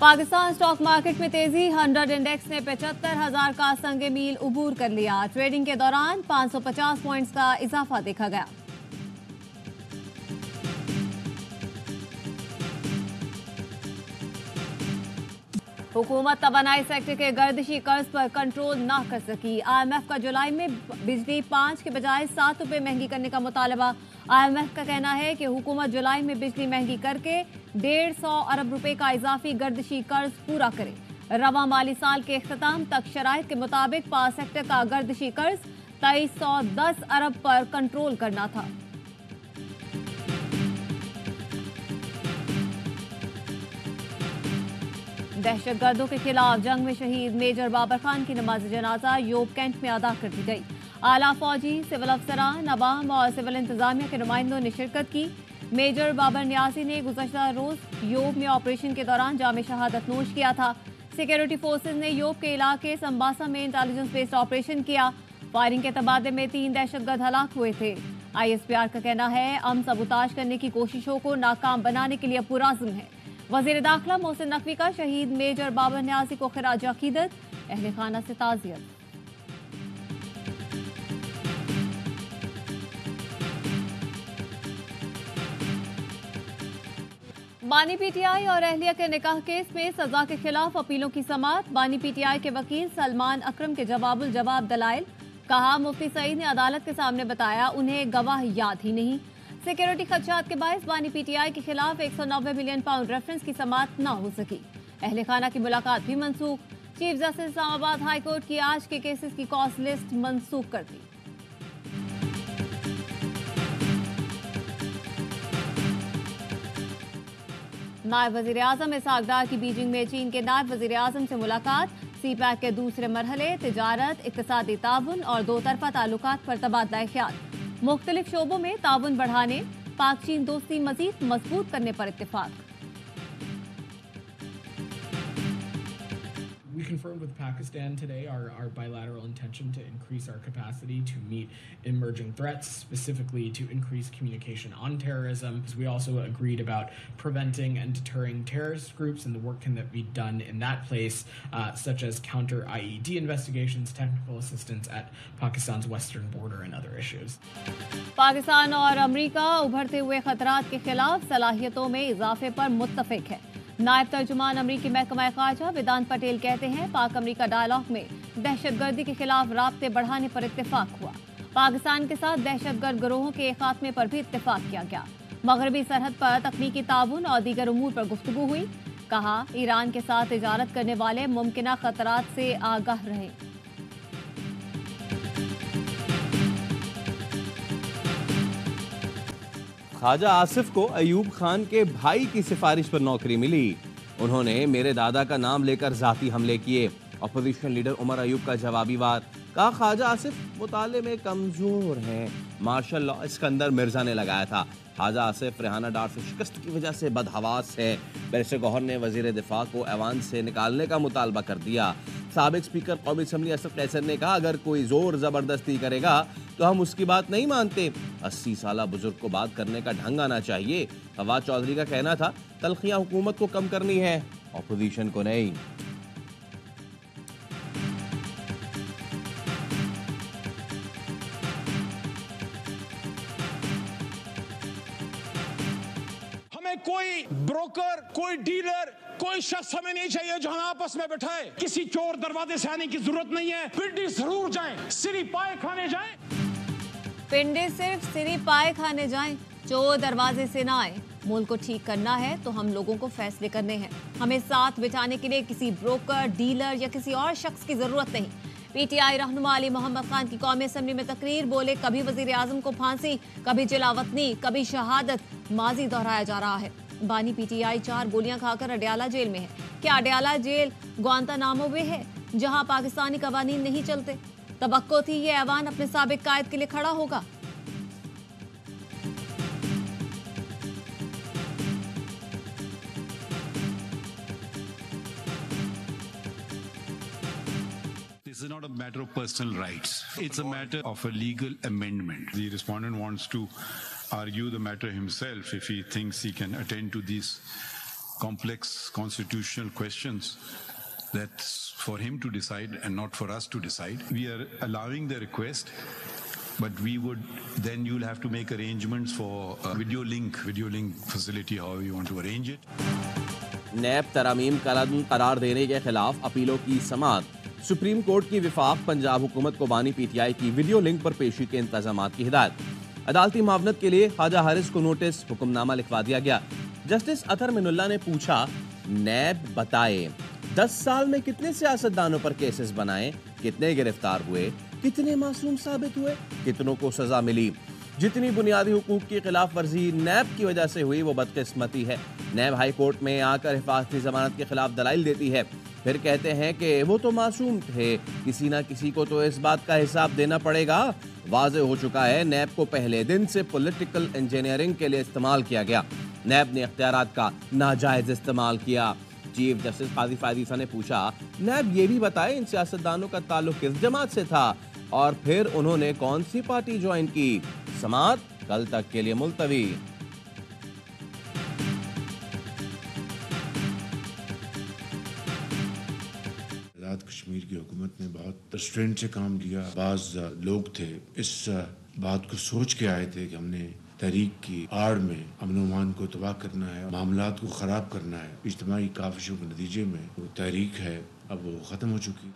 Pakistan stock market में तेजी, 100 index ने 75,000 का संगे मील उबूर कर लिया। ट्रेडिंग के दौरान 550 पॉइंट्स का इजाफा देखा गया। हुकूमत तवानाई सेक्टर के गर्दिशी कर्ज पर कंट्रोल न कर सकी। IMF का जुलाई में बिजली 5 के बजाय 7 रुपये महंगी करने का मुतालबा। IMF का कहना है कि हुकूमत जुलाई में बिजली महंगी करके 150 अरब रुपए का इजाफी गर्दिशी कर्ज पूरा करे। रवा माली साल के इख्तिताम तक शराइत के मुताबिक पावर सेक्टर का गर्दिशी कर्ज 2310 अरब पर कंट्रोल करना था। दहशतगर्दों के खिलाफ जंग में शहीद मेजर बाबर खान की नमाज जनाजा योब कैंट में अदा कर दी गई। आला फौजी, सिविल अफसरान, अवाम और सिविल इंतजामिया के नुमाइंदों ने शिरकत की। मेजर बाबर न्यासी ने गुज़श्ता रोज योब में ऑपरेशन के दौरान जाम शहादत नोश किया था। सिक्योरिटी फोर्सेज ने योब के इलाके संबासा में इंटेलिजेंस बेस्ड ऑपरेशन किया। फायरिंग के तबादले में 3 दहशतगर्द हलाक हुए थे। ISPR का कहना है अमन सबूताज करने की कोशिशों को नाकाम बनाने के लिए पुरअज़्म है। वज़ीर दाखिला मोहसिन नकवी का शहीद मेजर बाबर न्यासी को खिराज अकीदत, अहले खाना से ताज़ियत। बानी PTI और अहलिया के निकाह केस में सजा के खिलाफ अपीलों की समाअत। बानी PTI के वकील सलमान अकरम के जवाबुल जवाब दलाइल। कहा, मुफ्ती सईद ने अदालत के सामने बताया उन्हें गवाह याद ही नहीं। सिक्योरिटी खदशात के बायस बानी PTI के खिलाफ 190 मिलियन पाउंड रेफरेंस की समाअत न हो सकी। अहले खाना की मुलाकात भी मनसूख। Chief justice Islamabad high court की आज के केसेस की कॉस्ट लिस्ट मनसूख कर दी। नायब वजीर आजम इसहाक डार की बीजिंग में चीन के नायब वजीर आजम से मुलाकात। CPEC के दूसरे मरहले तिजारत, इक्तिसादी ताउन और 2 तरफा ताल्लुकात पर तबादला ख्याल। मुख्तलिफ शोबों में ताउन बढ़ाने, पाक चीन दोस्ती मजीद मजबूत करने पर इत्तेफाक। We confirmed with Pakistan today our bilateral intention to increase our capacity to meet emerging threats, specifically to increase communication on terrorism. We also agreed about preventing and deterring terrorist groups, and the work can be done in that place, such as counter IED investigations, technical assistance at Pakistan's western border, and other issues. Pakistan और अमरीका उभरते हुए खतरात के खिलाफ सलाहियतों में इजाफे पर मुत्तफिक है। नायब तर्जुमान अमरीकी महकमा खारजा वेदांत पटेल कहते हैं पाक अमरीका डायलॉग में दहशतगर्दी के खिलाफ राब्ते बढ़ाने पर इत्तेफाक हुआ। पाकिस्तान के साथ दहशतगर्द गिरोहों के खात्मे पर भी इत्तेफाक किया गया। मगरबी सरहद पर तकनीकी ताउन और दीगर उमूर पर गुफ्तगू हुई। कहा, ईरान के साथ तिजारत करने वाले मुमकिना खतरात से आगाह रहें। ख्वाजा आसिफ को अयूब खान के भाई की सिफारिश पर नौकरी मिली। उन्होंने मेरे दादा का नाम लेकर जाती हमले किए। अपोजिशन लीडर उमर अयूब का जवाबी वार। कहा, ख्वाजा आसिफ मुताले में कमजोर हैं। मार्शल लॉ इस्कंदर मिर्जा ने लगाया था। ख्वाजा आसिफ रेहाना डार से शिकस्त की वजह से बदहवास है। बैरिस्टर गौहर ने वजीर दिफा को ऐवान से निकालने का मुतालबा कर दिया। साबिक स्पीकर कौमी असम्बली असद कैसर ने कहा, अगर कोई जोर जबरदस्ती करेगा तो हम उसकी बात नहीं मानते। 80 साला बुजुर्ग को बात करने का ढंग आना चाहिए। फवाद चौधरी का कहना था, तलखियां हुकूमत को कम करनी है, अपोजिशन को नहीं। हमें कोई ब्रोकर, कोई डीलर, कोई शख्स हमें नहीं चाहिए जो हमें आपस में बैठाए। किसी चोर दरवाजे से आने की जरूरत नहीं है। पिंडी जरूर जाएं, सिरी पाए खाने जाएं। पिंडी सिर्फ सिरी पाए खाने जाएं, चोर दरवाजे से ना आए। मुल्क को ठीक करना है तो हम लोगों को फैसले करने हैं। हमें साथ बिठाने के लिए किसी ब्रोकर, डीलर या किसी और शख्स की जरूरत नहीं। PTI रहनुमा अली मोहम्मद खान की कौमी असम्बली में तकरीर। बोले, कभी वजीर आजम को फांसी, कभी जिलावतनी, कभी शहादत, माजी दोहराया जा रहा है। बानी PTI 4 गोलियां खाकर अडयाला जेल में है। क्या अडयाला जेल ग्वांतानामो में है जहां पाकिस्तानी कवानीन नहीं चलते? तवक्को थी ये ऐवान अपने साबिक कायद के लिए खड़ा होगा। This is not a matter of personal rights. It's a matter of a legal amendment. The respondent wants to argue the matter himself if he thinks he can attend to these complex constitutional questions. That's for him to decide and not for us to decide. We are allowing the request, but then you'll have to make arrangements for a video link facility, however you want to arrange it. NAB ترامیم قرار دینے کے خلاف اپیلوں کی سماعت. Supreme court کی وفاق پنجاب حکومت کو بانی پی ٹی آئی کی ویڈیو لنک پر پیشی کے انتظامات کی ہدایت. عدالتی معاونت کے لیے خواجہ حارث کو نوٹس حکم نامہ لکھوا دیا گیا. جسٹس اطہر من اللہ نے پوچھا، نیب بتائے 10 سال میں کتنے سیاستدانوں پر کیسز بنائے، کتنے گرفتار ہوئے، کتنے معصوم ثابت ہوئے، کتنوں کو سزا ملی. جتنی بنیادی حقوق کی خلاف ورزی نیب کی وجہ سے ہوئی وہ بدقسمتی ہے. نیب ہائی کورٹ میں آ کر حفاظتی ضمانت کے خلاف دلائل دیتی ہے، پھر کہتے ہیں کہ وہ تو معصوم تھے، کسی نہ کسی کو تو اس بات کا حساب دینا پڑے گا. واضح ہو چکا ہے نیب کو پہلے دن سے پولیٹیکل انجینئرنگ کے لیے استعمال کیا گیا. نیب نے اختیارات کا ناجائز استعمال کیا. چیف جسٹس قاضی فائز عیسیٰ نے پوچھا، نیب یہ بھی بتائے ان سیاستدانوں کا تعلق کس جماعت سے تھا اور پھر انہوں نے کون سی پارٹی جوائن کی. سماعت کل تک کے لیے ملتوی. آزاد کشمیر کی حکومت نے بہت ریسٹرینٹ سے کام لیا. بعض لوگ تھے اس بات کو سوچ کے آئے تھے کہ ہم نے تحریک کی آڑ میں امن و امان کو تباہ کرنا ہے، معاملات کو خراب کرنا ہے. اجتماعی کاوشوں کے نتیجے میں وہ تحریک ہے اب وہ ختم ہو چکی.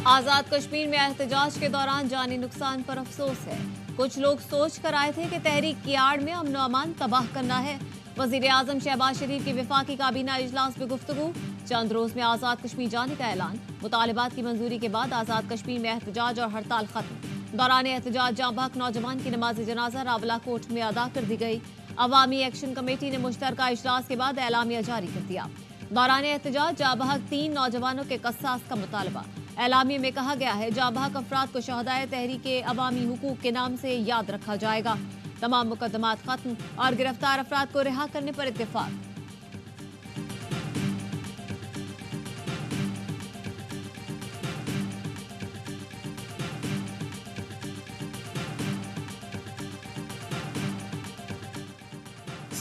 آزاد کشمیر میں احتجاج کے دوران جانی نقصان پر افسوس ہے. کچھ لوگ سوچ کر آئے تھے کہ تحریک کی آڑ میں امن و امان تباہ کرنا ہے. وزیر اعظم شہباز شریف کی وفاقی کابینہ اجلاس میں گفتگو. چند روز میں آزاد کشمیر جانے کا اعلان. مطالبات کی منظوری کے بعد آزاد کشمیر میں احتجاج اور ہڑتال ختم. دوران احتجاج جاں بحق نوجوان کی نماز جنازہ راولا کوٹ میں ادا کر دی گئی. عوامی ایکشن کمیٹی نے مشترکہ اجلاس کے بعد اعلامیہ جاری کر دیا. دوران احتجاج جاں بحق 3 نوجوانوں کے قصاص کا مطالبہ. اعلامیہ میں کہا گیا ہے جاں بحق افراد کو شہدائے تحریک عوامی حقوق کے نام سے یاد رکھا جائے گا. تمام مقدمات ختم اور گرفتار افراد کو رہا کرنے پر اتفاق.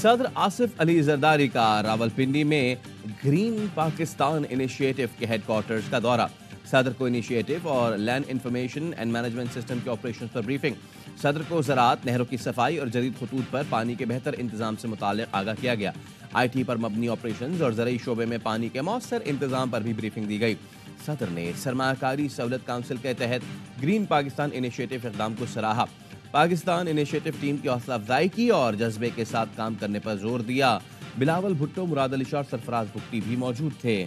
صدر آصف علی زرداری کا راولپنڈی میں گرین پاکستان انیشیٹو کے ہیڈ کوارٹرز کا دورہ. صدر کو انیشیٹو اور land information and management system کے آپریشن پر بریفنگ. صدر کو زراعت، نہروں کی صفائی اور جدید خطوط پر پانی کے بہتر انتظام سے متعلق آگاہ کیا گیا. آئی ٹی پر مبنی آپریشنز اور زرعی شعبے میں پانی کے مؤثر انتظام پر بھی بریفنگ دی گئی. صدر نے سرمایہ کاری سہولت کونسل کے تحت گرین پاکستان انیشیٹو اقدام کو سراہا. پاکستان انیشیٹو ٹیم کی حوصلہ افزائی کی اور جذبے کے ساتھ کام کرنے پر زور دیا. بلاول بھٹو، مراد علی شاہ اور سرفراز بھٹی بھی موجود تھے.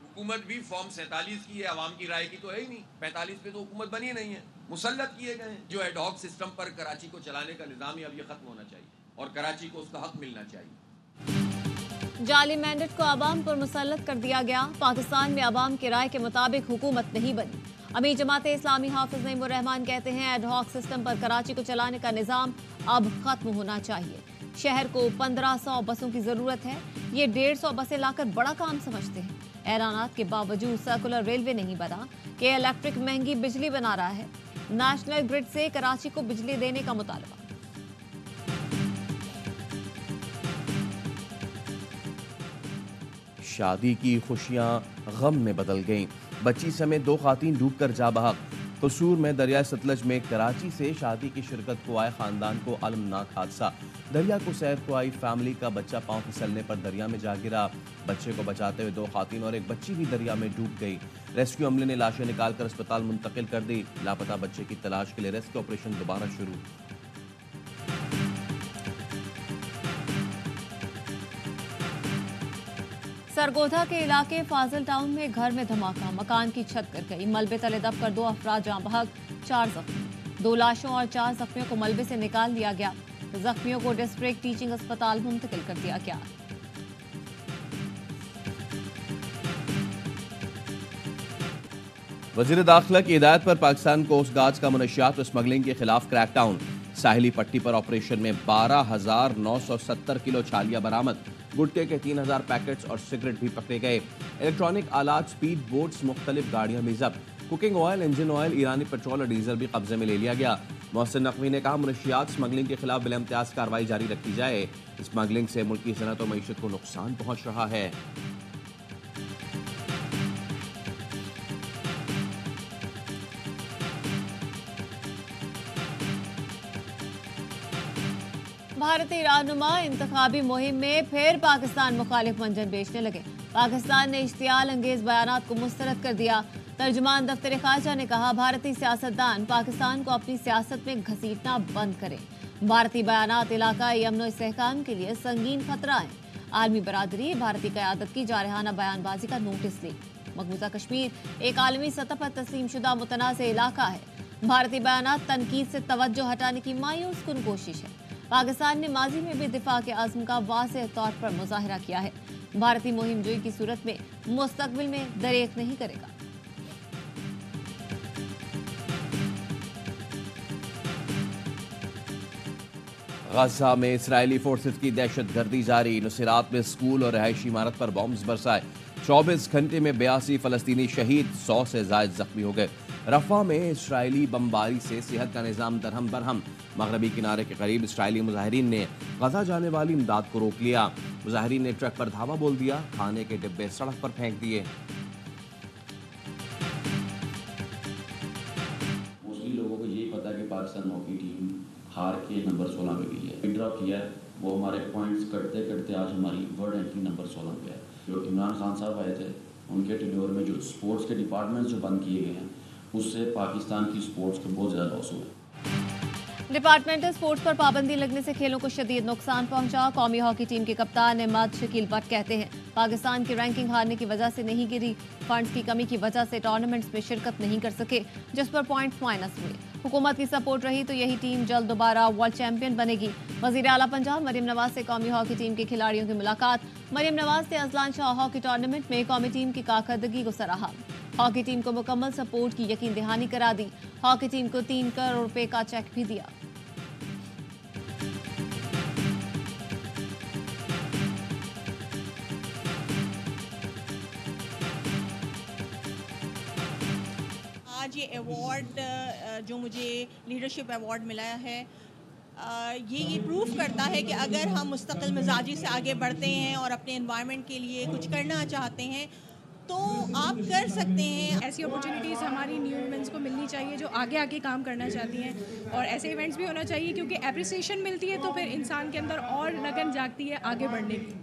حکومت بھی فارم 47 کی ہے، عوام کی رائے کی تو ہے ہی نہیں. 45 پہ تو حکومت بنی نہیں ہے، مسلط کیے گئے ہیں. جو ایڈ ہاک سسٹم پر کراچی کو چلانے کا نظام ہے اب یہ ختم ہونا چاہیے اور کراچی کو اس کا حق ملنا چاہیے. جعلی مینڈیٹ کو عوام پر مسلط کر دیا گیا. پاکستان میں عوام کی رائے کے مطابق حکومت نہیں بنی. امیر جماعت اسلامی حافظ نعیم الرحمان کہتے ہیں ایڈ ہاک سسٹم پر کراچی کو چلانے کا نظام اب ختم ہونا چاہیے. شہر کو 1500 بسوں کی ضرورت ہے. یہ 150 بسیں لا کر بڑا کام سمجھتے ہیں. اعلانات کے باوجود سرکولر ریلوے نہیں بنا کہ الیکٹرک مہنگی بجلی بنا رہا ہے. نیشنل گرڈ سے کراچی کو بجلی دینے کا مطالبہ. شادی کی خوشیاں غم میں بدل گئیں. بچی سمیت 2 خواتین ڈوب کر جاں بحق. قصور میں دریائے ستلج میں کراچی سے شادی کی شرکت کو آئے خاندان کو المناک حادثہ. دریا کو سیر کو آئی فیملی کا بچہ پاؤں پھسلنے پر دریا میں جا گرا. بچے کو بچاتے ہوئے 2 خواتین اور ایک بچی بھی دریا میں ڈوب گئی. ریسکیو عملے نے لاشیں نکال کر اسپتال منتقل کر دی. لاپتہ بچے کی تلاش کے لیے ریسکیو آپریشن دوبارہ شروع. سرگودھا کے علاقے فاضل ٹاؤن میں گھر میں دھماکہ. مکان کی چھت گر گئی. ملبے تلے دب کر 2 افراد جاں بحق، 4 زخمی. 2 لاشوں اور 4 زخمیوں کو ملبے سے نکال لیا گیا. زخمیوں کو ڈسٹرکٹ ٹیچنگ اسپتال منتقل کر دیا گیا. وزیر داخلہ کی ہدایت پر پاکستان کوسٹ گارڈز کا منشیات و اسمگلنگ کے خلاف کریک ڈاؤن. ساحلی پٹی پر آپریشن میں 12,970 کلو چھالیاں برآمد. گٹکے کے 3,000 پیکٹس اور سگریٹ بھی پکڑے گئے. الیکٹرانک آلات، سپیڈ بوٹس، مختلف گاڑیاں بھی ضبط. कुकिंग ऑयल, इंजन ऑयल, ईरानी पेट्रोल और डीजल भी कब्जे में ले लिया गया। मोहसिन नकवी ने कहा मनशियात स्मगलिंग के खिलाफ बिलइम्तियाज कार्रवाई जारी रखी जाए। स्मगलिंग से मुल्क की सनत और मईशत को नुकसान पहुंच रहा है। भारतीय रहनुमा इंतखाबी मुहिम में फिर पाकिस्तान मुखालिफ मंजन बेचने लगे। पाकिस्तान ने इश्तियाल अंगेज बयानात को मुस्तरद कर दिया। तर्जुमान दफ्तर खारजा ने कहा भारतीय सियासतदान पाकिस्तान को अपनी सियासत में घसीटना बंद करें। भारतीय बयानात इलाकाई अमन इस्तेहकाम के लिए संगीन खतरा है। आलमी बरादरी भारतीय क़यादत की जारहाना बयानबाजी का नोटिस ली। मकबूजा कश्मीर एक आलमी सतह पर तस्लीम शुदा मुतनाज़ इलाका है। भारतीय बयानात तनकीद से तवज्जो हटाने की मायूस कुन कोशिश है। पाकिस्तान ने माजी में भी दिफा के आज़म का वाज़ेह तौर पर मुज़ाहिरा किया है। भारतीय मुहिम जोई की सूरत में मुस्तकबिल में दरेक नहीं करेगा। गजा में इसराइली फोर्सेस की दहशत गर्दी जारी। नुसैरात में स्कूल और रहायशी इमारत पर बॉम्ब्स बरसाए। 24 घंटे में 82 फलस्तीनी शहीद, 100 से ज़ायद जख्मी हो गए। रफा में इसराइली बमबारी से सेहत का निज़ाम दरहम बरहम। मगरबी किनारे के करीब इसराइली मुजाहिरीन ने गजा जाने वाली इमदाद को रोक लिया। मुजाहिरीन ने ट्रक पर धावा बोल दिया, खाने के डिब्बे सड़क पर फेंक दिए। मोस्टली लोगों को यही पता है कि पाकिस्तान हॉकी टीम हार के नंबर 16 पे गई है। ड्रॉ किया है, वो हमारे पॉइंट्स करते करते आज हमारी वर्ल्ड रैंकिंग नंबर 16 पे है। जो इमरान खान साहब आए थे उनके टेन्योर में जो स्पोर्ट्स के डिपार्टमेंट्स जो बंद किए गए हैं उससे पाकिस्तान की स्पोर्ट्स को बहुत ज़्यादा लॉस हुआ है। डिपार्टमेंटल स्पोर्ट्स पर पाबंदी लगने से खेलों को शदीद नुकसान पहुंचा। कौमी हॉकी टीम के कप्तान अहमद शकील भट्ट कहते हैं पाकिस्तान की रैंकिंग हारने की वजह से नहीं गिरी, फंड्स की कमी की वजह से टूर्नामेंट्स में शिरकत नहीं कर सके, जिस पर पॉइंट्स माइनस हुए। हुकूमत की सपोर्ट रही तो यही टीम जल्द दोबारा वर्ल्ड चैंपियन बनेगी। वज़ीर आला पंजाब मरियम नवाज से कौमी हॉकी टीम के खिलाड़ियों की मुलाकात। मरियम नवाज ने अजलान शाह हॉकी टूर्नामेंट में कौमी टीम की कारकर्दगी को सराहा। हॉकी टीम को मुकम्मल सपोर्ट की यकीन दहानी करा दी। हॉकी टीम को 3 करोड़ रुपए का चेक भी दिया। आज ये अवार्ड जो मुझे लीडरशिप अवार्ड मिला है ये प्रूव करता है कि अगर हम मुस्तकिल मिजाजी से आगे बढ़ते हैं और अपने एनवायरनमेंट के लिए कुछ करना चाहते हैं तो आप कर सकते हैं। ऐसी अपॉर्चुनिटीज़ हमारी न्यू वुमेंस को मिलनी चाहिए जो आगे आगे काम करना चाहती हैं, और ऐसे इवेंट्स भी होना चाहिए क्योंकि एप्रिसिएशन मिलती है तो फिर इंसान के अंदर और लगन जागती है आगे बढ़ने की।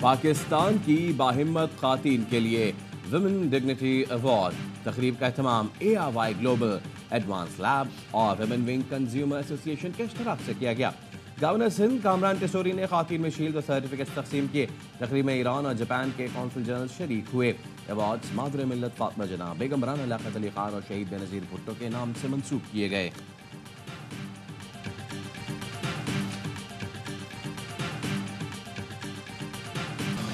पाकिस्तान की बाहिम्मत खातीन के लिए विमेन डिग्निटी अवार्ड। तकरीब का एहतमाम ARY ग्लोबल एडवांस लैब और विमेन विंग कंज्यूमर एसोसिएशन के इश्तराक से किया गया। गवर्नर सिंध कामरान टिसोरी ने खातीन में शील्ड और सर्टिफिकेट तकसीम किए। तकरीब में ईरान और जापान के कौंसल जनरल शरीक हुए। अवार्ड्स मादर मिल्लत फातिमा जना, बेगम राना लियाकत अली खान और शहीद बेनज़ीर भुट्टो के नाम से मंसूब किए गए।